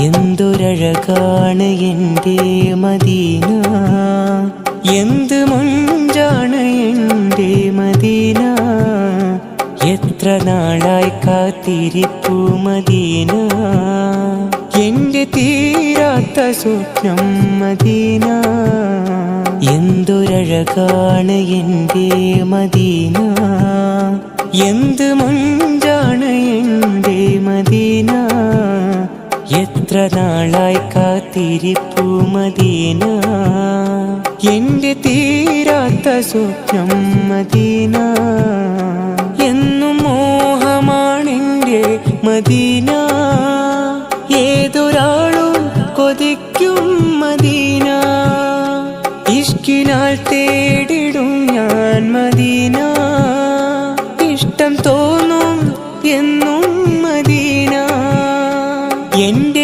എന്തൊരഴകാണ് എൻ്റെ മദീന, എന്ത് മൊഞ്ചാണ് എൻ്റെ മദീന. എത്ര നാളായി കാത്തിരിപ്പു മദീന, എൻ്റെ തീരാത്ത സ്വപ്നം മദീന. എന്തൊരഴകാണ് എൻ്റെ മദീന, എന്ത് മൊഞ്ചാണ് എൻ്റെ മദീന. എത്ര നാളായി കാത്തിരിപ്പു മദീന, എൻ്റെ തീരാത്ത സ്വപ്നം മദീന. എന്നും മോഹമാണെൻ്റെ മദീന, ഏതൊരാളും കൊതിക്കും മദീന. ഇഷ്കിനാൽ തേടിടും ഞാൻ മദീന, ഇഷ്ടം തോന്നും എന്നും